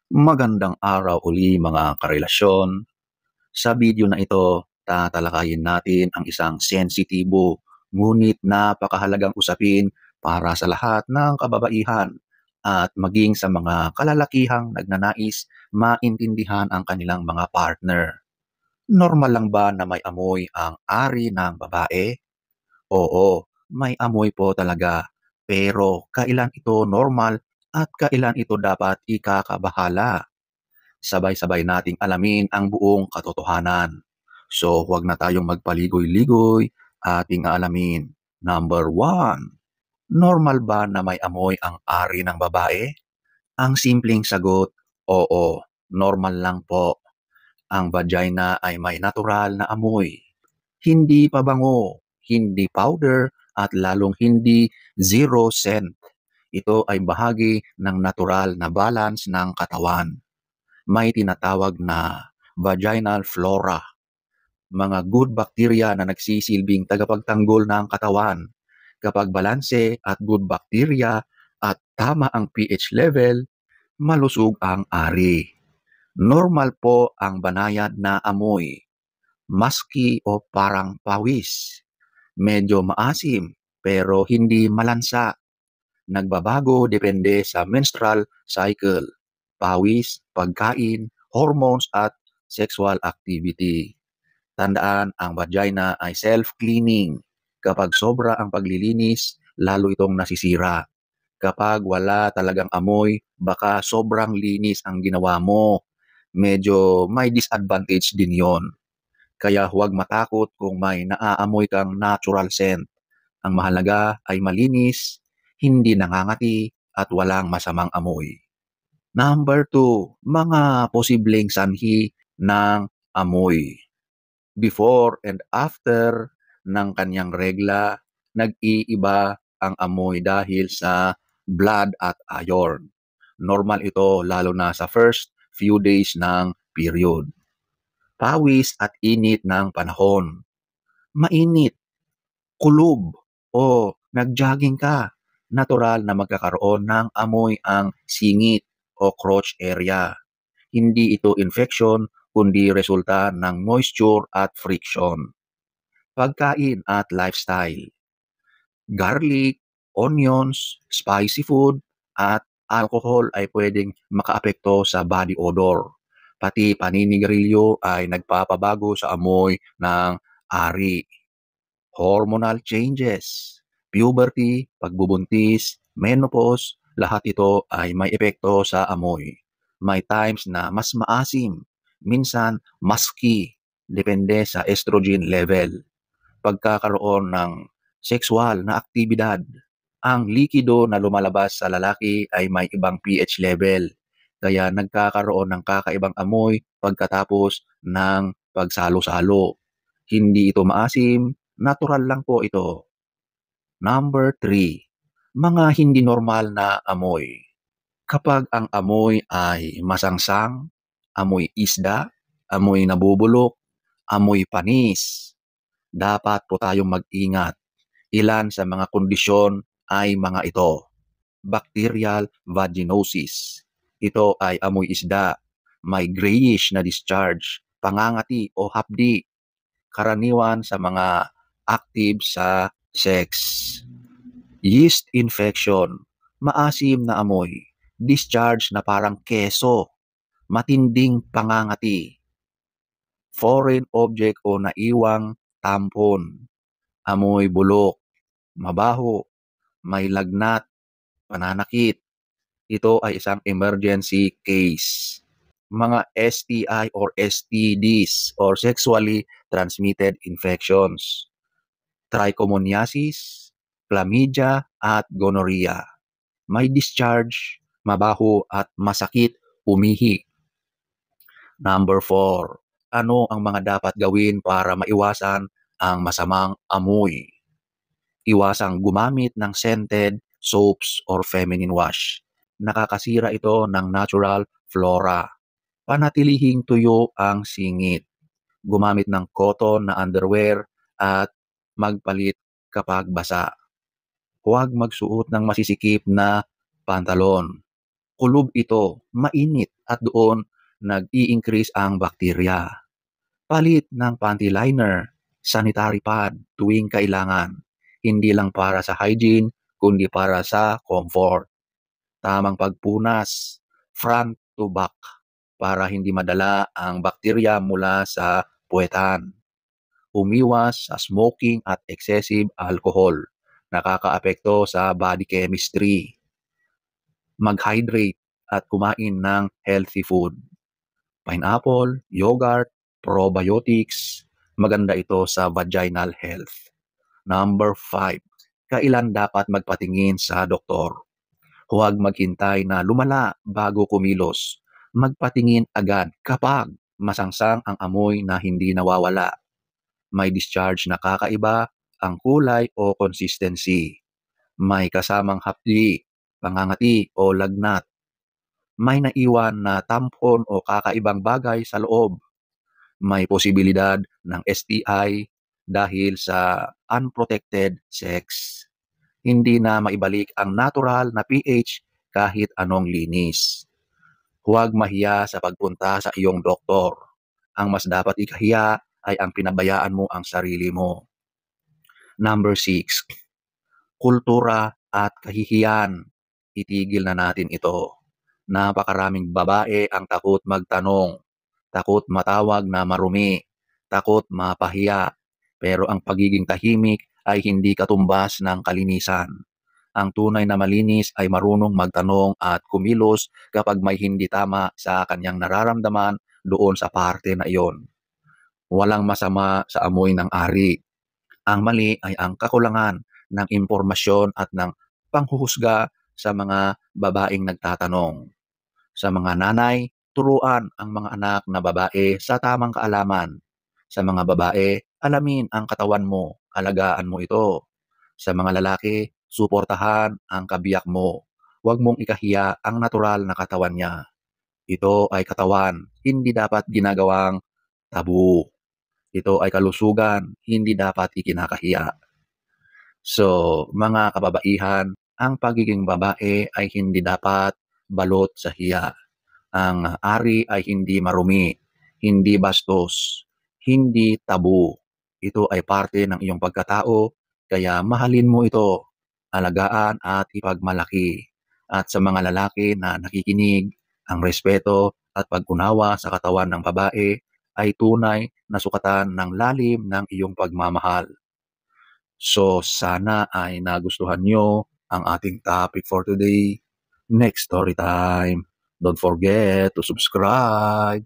Magandang araw uli mga karelasyon. Sa video na ito, tatalakayin natin ang isang sensitibo ngunit napakahalagang usapin para sa lahat ng kababaihan at maging sa mga kalalakihang nagnanais maintindihan ang kanilang mga partner. Normal lang ba na may amoy ang ari ng babae? Oo, may amoy po talaga. Pero kailan ito normal at kailan ito dapat ikakabahala? Sabay-sabay nating alamin ang buong katotohanan. So huwag na tayong magpaligoy-ligoy, ating aalamin. Number one, normal ba na may amoy ang ari ng babae? Ang simpleng sagot, oo, normal lang po. Ang vagina ay may natural na amoy. Hindi pabango, hindi powder, at lalong hindi zero scent. Ito ay bahagi ng natural na balance ng katawan. May tinatawag na vaginal flora, mga good bacteria na nagsisilbing tagapagtanggol ng katawan. Kapag balanse at good bacteria at tama ang pH level, malusog ang ari. Normal po ang banayad na amoy, musky o parang pawis. Medyo maasim pero hindi malansa. Nagbabago depende sa menstrual cycle, pawis, pagkain, hormones at sexual activity. Tandaan, ang vagina ay self-cleaning. Kapag sobra ang paglilinis, lalo itong nasisira. Kapag wala talagang amoy, baka sobrang linis ang ginawa mo. Medyo may disadvantage din yon. Kaya huwag matakot kung may naaamoy kang natural scent. Ang mahalaga ay malinis, hindi nangangati, at walang masamang amoy. Number two, mga posibleng sanhi ng amoy. Before and after ng kanyang regla, nag-iiba ang amoy dahil sa blood at iron. Normal ito lalo na sa first few days ng period. Pawis at init ng panahon. Mainit, kulob, o nag-jogging ka. Natural na magkakaroon ng amoy ang singit o crotch area. Hindi ito infection, kundi resulta ng moisture at friction. Pagkain at lifestyle. Garlic, onions, spicy food, at alcohol ay pwedeng makaapekto sa body odor. Pati paninigarilyo ay nagpapabago sa amoy ng ari. Hormonal changes, puberty, pagbubuntis, menopause, lahat ito ay may epekto sa amoy. May times na mas maasim, minsan musky, depende sa estrogen level. Pagkakaroon ng sexual na aktibidad, ang likido na lumalabas sa lalaki ay may ibang pH level. Kaya nagkakaroon ng kakaibang amoy pagkatapos ng pagsalo-salo. Hindi ito maasim, natural lang po ito. Number three, mga hindi normal na amoy. Kapag ang amoy ay masangsang, amoy isda, amoy nabubulok, amoy panis, dapat po tayong mag-ingat. Ilan sa mga kondisyon ay mga ito. Bacterial vaginosis. Ito ay amoy isda, may grayish na discharge, pangangati o hapdi, karaniwan sa mga active sa sex. Yeast infection, maasim na amoy, discharge na parang keso, matinding pangangati. Foreign object o naiwang tampon, amoy bulok, mabaho, may lagnat, pananakit. Ito ay isang emergency case. Mga STI or STDs or sexually transmitted infections, trichomoniasis, chlamydia at gonorrhea. May discharge, mabaho at masakit, umihi. Number 4. Ano ang mga dapat gawin para maiwasan ang masamang amoy? Iwasang gumamit ng scented soaps or feminine wash. Nakakasira ito ng natural flora. Panatilihing tuyo ang singit. Gumamit ng cotton na underwear at magpalit kapag basa. Huwag magsuot ng masisikip na pantalon. kulob ito, mainit at doon nag-i-increase ang bakterya. Palit ng panty liner, sanitary pad tuwing kailangan, hindi lang para sa hygiene, kundi para sa comfort. Tamang pagpunas, front to back, para hindi madala ang bakterya mula sa puwetan. Umiwas sa smoking at excessive alcohol. Nakakaapekto sa body chemistry. Mag-hydrate at kumain ng healthy food. Pineapple, yogurt, probiotics, maganda ito sa vaginal health. Number 5, kailan dapat magpatingin sa doktor? Huwag maghintay na lumala bago kumilos. Magpatingin agad kapag masangsang ang amoy na hindi nawawala. May discharge na kakaiba ang kulay o consistency. May kasamang hapdi, pangangati o lagnat. May naiwan na tampon o kakaibang bagay sa loob. May posibilidad ng STI dahil sa unprotected sex. Hindi na maibalik ang natural na pH kahit anong linis. Huwag mahiya sa pagpunta sa iyong doktor. Ang mas dapat ikahiya ay ang pinabayaan mo ang sarili mo. Number 6, kultura at kahihiyan. Itigil na natin ito. Napakaraming babae ang takot magtanong, takut matawag na marumi, takot mapahiya. Pero ang pagiging tahimik ay hindi katumbas ng kalinisan. Ang tunay na malinis ay marunong magtanong at kumilos kapag may hindi tama sa kanyang nararamdaman doon sa parte na iyon. Walang masama sa amoy ng ari. Ang mali ay ang kakulangan ng impormasyon at ng panghuhusga sa mga babaeng nagtatanong. Sa mga nanay, turuan ang mga anak na babae sa tamang kaalaman. Sa mga babae, alamin ang katawan mo, alagaan mo ito. Sa mga lalaki, suportahan ang kabiyak mo. Huwag mong ikahiya ang natural na katawan niya. Ito ay katawan, hindi dapat ginagawang tabu. Ito ay kalusugan, hindi dapat ikinakahiya. So, mga kababaihan, ang pagiging babae ay hindi dapat balot sa hiya. Ang ari ay hindi marumi, hindi bastos, hindi tabu. Ito ay parte ng iyong pagkatao, kaya mahalin mo ito, alagaan at ipagmalaki. At sa mga lalaki na nakikinig, ang respeto at pag-unawa sa katawan ng babae ay tunay na sukatan ng lalim ng iyong pagmamahal. So sana ay nagustuhan nyo ang ating topic for today. Next story time. Don't forget to subscribe.